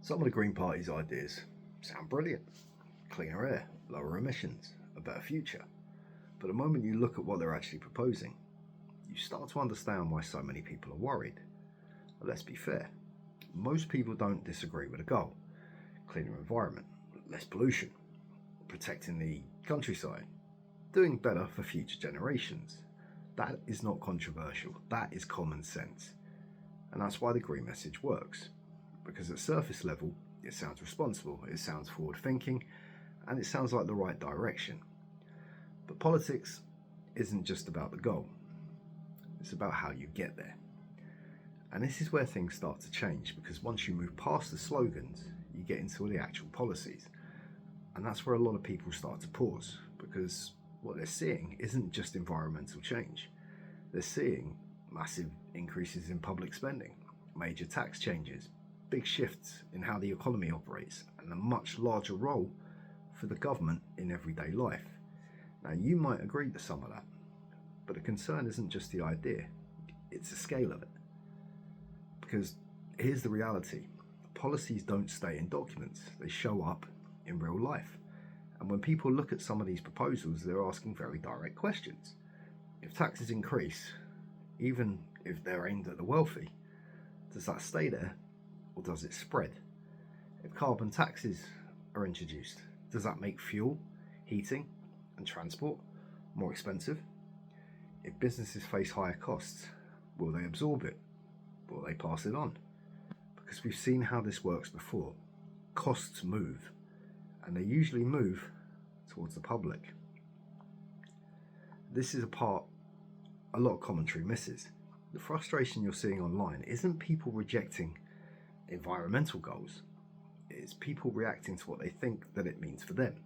Some of the Green Party's ideas sound brilliant: cleaner air, lower emissions, a better future. But the moment you look at what they're actually proposing, you start to understand why so many people are worried. But let's be fair, most people don't disagree with a goal: cleaner environment, less pollution, protecting the countryside, doing better for future generations. That is not controversial, that is common sense. And that's why the green message works. Because at surface level, it sounds responsible, it sounds forward thinking, and it sounds like the right direction. But politics isn't just about the goal, it's about how you get there. And this is where things start to change, because once you move past the slogans, you get into the actual policies. And that's where a lot of people start to pause, because what they're seeing isn't just environmental change. They're seeing massive increases in public spending, major tax changes, big shifts in how the economy operates, and a much larger role for the government in everyday life. Now, you might agree to some of that, but the concern isn't just the idea, it's the scale of it. Because here's the reality: policies don't stay in documents, they show up in real life. And when people look at some of these proposals, they're asking very direct questions. If taxes increase, even if they're aimed at the wealthy, does that stay there or does it spread? If carbon taxes are introduced, does that make fuel, heating, and transport more expensive? If businesses face higher costs, will they absorb it? Will they pass it on? Because we've seen how this works before. Costs move, and they usually move towards the public. This is a part a lot of commentary misses. The frustration you're seeing online isn't people rejecting environmental goals, it's people reacting to what they think that it means for them.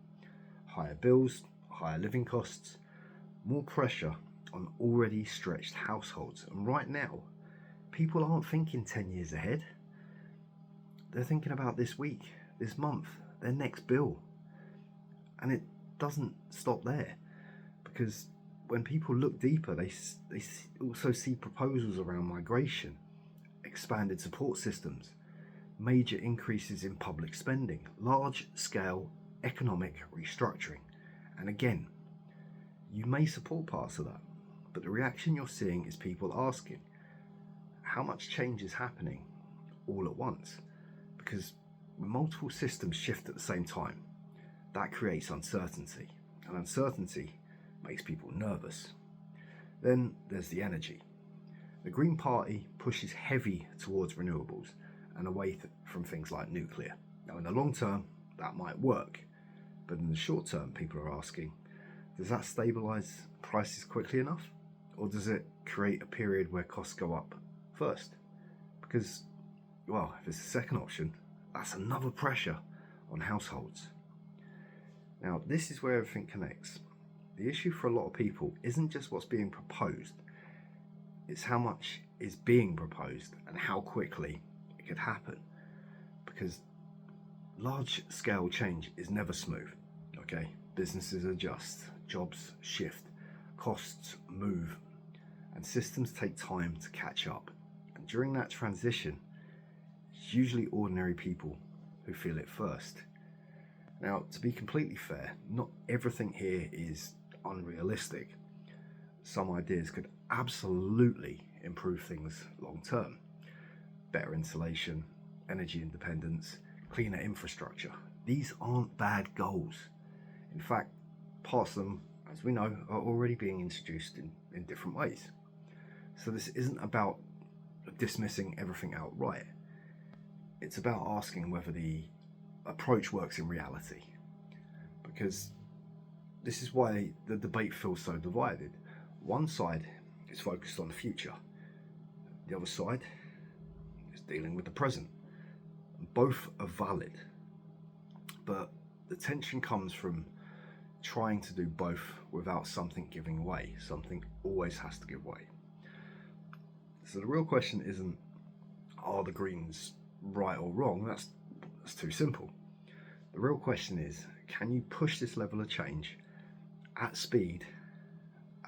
Higher bills, higher living costs, more pressure on already stretched households. And right now, people aren't thinking 10 years ahead. They're thinking about this week, this month, their next bill. And it doesn't stop there, because when people look deeper, they also see proposals around migration, expanded support systems, major increases in public spending, large-scale economic restructuring. And again, you may support parts of that, but the reaction you're seeing is people asking, how much change is happening all at once? Because when multiple systems shift at the same time, that creates uncertainty, and uncertainty makes people nervous. Then there's the energy. The Green Party pushes heavy towards renewables and away from things like nuclear. Now, in the long term, that might work, but in the short term, people are asking, does that stabilise prices quickly enough? Or does it create a period where costs go up first? Because, well, if it's the second option, that's another pressure on households. Now, this is where everything connects. The issue for a lot of people isn't just what's being proposed, it's how much is being proposed and how quickly it could happen. Because large scale change is never smooth, okay? Businesses adjust, jobs shift, costs move, and systems take time to catch up. And during that transition, it's usually ordinary people who feel it first. Now, to be completely fair, not everything here is unrealistic. Some ideas could absolutely improve things long term. Better insulation, energy independence, cleaner infrastructure. These aren't bad goals. In fact, parts of them, as we know, are already being introduced in different ways. So this isn't about dismissing everything outright. It's about asking whether the approach works in reality. Because this is why the debate feels so divided. One side is focused on the future, the other side is dealing with the present. Both are valid, but the tension comes from trying to do both without something giving way. Something always has to give way. So the real question isn't, are the Greens right or wrong? That's too simple. The real question is, can you push this level of change at speed,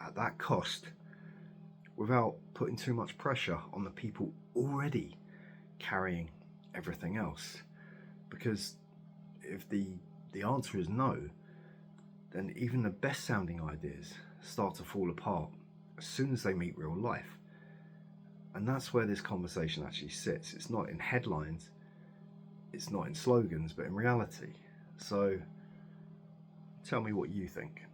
at that cost, without putting too much pressure on the people already carrying everything else? Because if the answer is no, then even the best sounding ideas start to fall apart as soon as they meet real life. And that's where this conversation actually sits. It's not in headlines, it's not in slogans, but in reality. So tell me what you think.